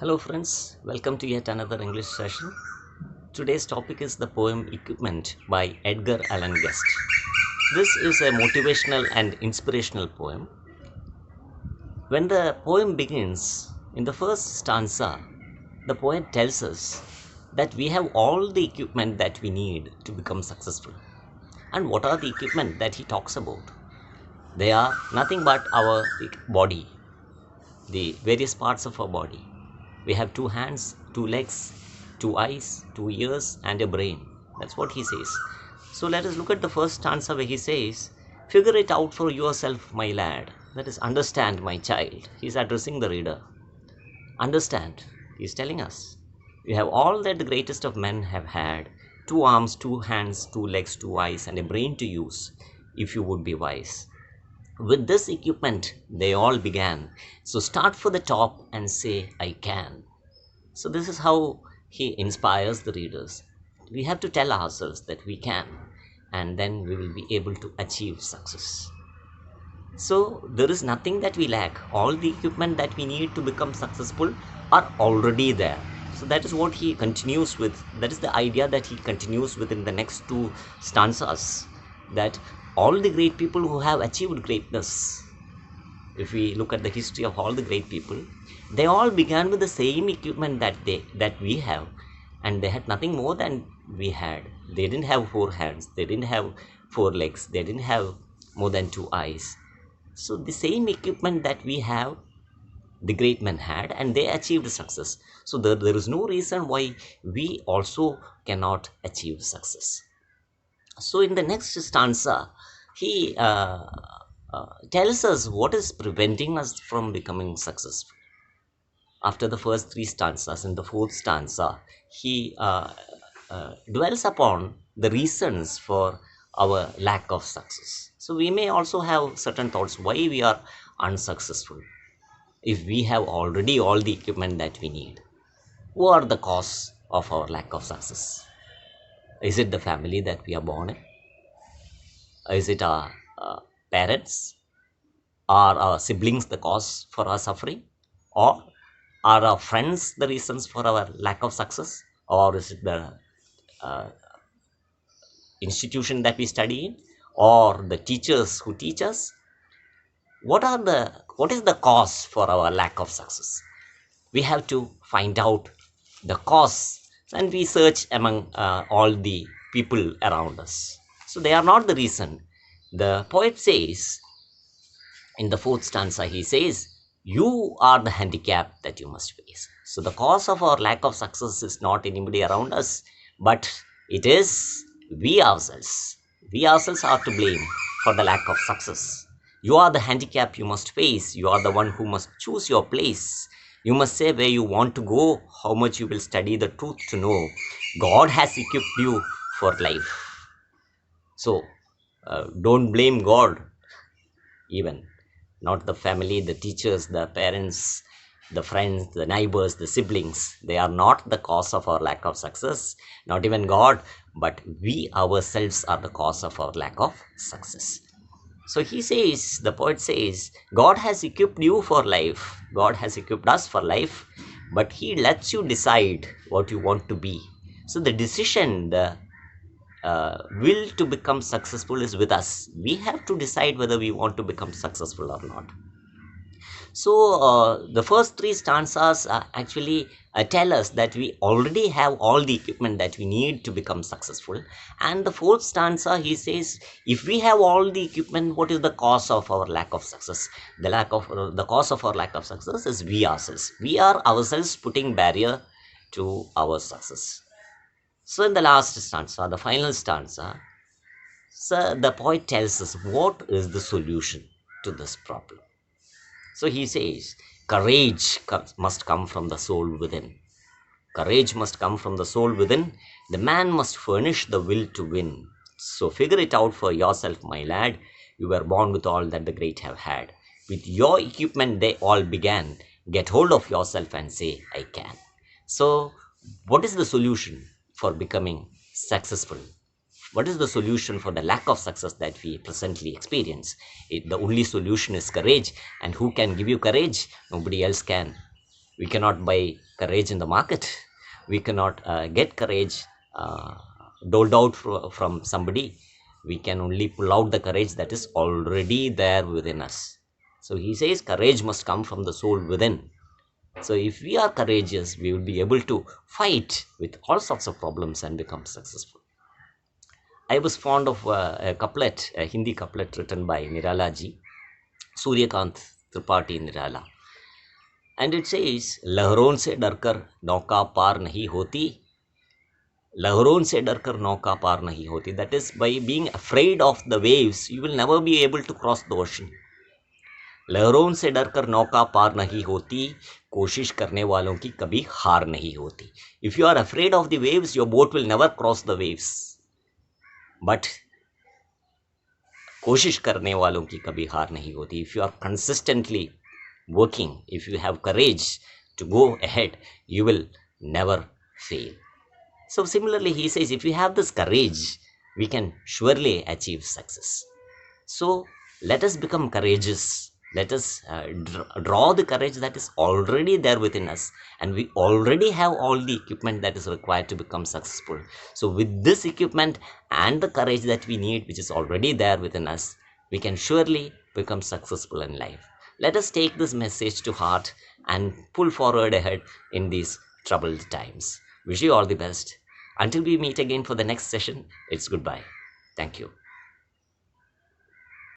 Hello friends, welcome to yet another English session. Today's topic is the poem Equipment by Edgar Allan Guest. This is a motivational and inspirational poem. When the poem begins, in the first stanza, the poet tells us that we have all the equipment that we need to become successful. And what are the equipment that he talks about? They are nothing but our body, the various parts of our body. We have two hands, two legs, two eyes, two ears, and a brain. That's what he says. So let us look at the first stanza where he says, "Figure it out for yourself, my lad." That is, understand, my child. He's addressing the reader. Understand. He's telling us. You have all that the greatest of men have had: two arms, two hands, two legs, two eyes, and a brain to use, if you would be wise. With this equipment, they all began. So start for the top and say, "I can." So this is how he inspires the readers. We have to tell ourselves that we can, and then we will be able to achieve success. So there is nothing that we lack. All the equipment that we need to become successful are already there. So that is what he continues with. That is the idea that he continues with in the next two stanzas. That all the great people who have achieved greatness, if we look at the history of all the great people, they all began with the same equipment that we have, and they had nothing more than we had. They didn't have four hands, they didn't have four legs, they didn't have more than two eyes. So the same equipment that we have, the great men had, and they achieved success. So there is no reason why we also cannot achieve success. So in the next stanza, he tells us what is preventing us from becoming successful. After the first three stanzas, in the fourth stanza, he dwells upon the reasons for our lack of success. So we may also have certain thoughts why we are unsuccessful if we have already all the equipment that we need. What are the cause of our lack of success? Is it the family that we are born in? Is it our parents? Are our siblings the cause for our suffering? Or are our friends the reasons for our lack of success? Or is it the uh, institution that we study in? Or the teachers who teach us? What is the cause for our lack of success? We have to find out the cause, and we search among all the people around us. So they are not the reason. The poet says, in the fourth stanza, he says, "You are the handicap that you must face." So the cause of our lack of success is not anybody around us, but it is we ourselves. We ourselves are to blame for the lack of success. You are the handicap you must face. You are the one who must choose your place. You must say where you want to go, how much you will study the truth to know. God has equipped you for life. So don't blame God, even not the family, the teachers, the parents, the friends, the neighbors, the siblings. They are not the cause of our lack of success, not even God, but we ourselves are the cause of our lack of success. So he says, the poet says, God has equipped you for life. God has equipped us for life, but he lets you decide what you want to be. So the decision, the will to become successful is with us. We have to decide whether we want to become successful or not. So the first three stanzas actually tell us that we already have all the equipment that we need to become successful. And the fourth stanza, he says, if we have all the equipment, what is the cause of our lack of success? The cause of our lack of success is we ourselves. We are ourselves putting barrier to our success. So in the last stanza, the final stanza, so the poet tells us what is the solution to this problem. So he says, courage must come from the soul within. Courage must come from the soul within. The man must furnish the will to win. So figure it out for yourself, my lad. You were born with all that the great have had. With your equipment they all began. Get hold of yourself and say, "I can." So what is the solution for becoming successful? What is the solution for the lack of success that we presently experience? The only solution is courage. And who can give you courage? Nobody else can. We cannot buy courage in the market. We cannot get courage doled out from somebody. We can only pull out the courage that is already there within us. So he says courage must come from the soul within. So if we are courageous, we will be able to fight with all sorts of problems and become successful. I was fond of a couplet, a Hindi couplet written by Nirala ji, Suryakant Tripathi Nirala. And it says, लहरों से डरकर नौका पार नहीं होती, लहरों से डरकर नौका पार नहीं होती. That is, by being afraid of the waves, you will never be able to cross the ocean. लहरों से डरकर नौका पार नहीं होती, कोशिश करने वालों की कभी हार नहीं होती. If you are afraid of the waves, your boat will never cross the waves. But कोशिश करने वालों की कभी हार नहीं होती. If you are consistently working, if you have courage to go ahead, you will never fail. So similarly, he says, if we have this courage, we can surely achieve success. So let us become courageous. Let us draw the courage that is already there within us, and we already have all the equipment that is required to become successful. So with this equipment and the courage that we need, which is already there within us, we can surely become successful in life. Let us take this message to heart and pull forward ahead in these troubled times. Wish you all the best. Until we meet again for the next session, it's goodbye. Thank you.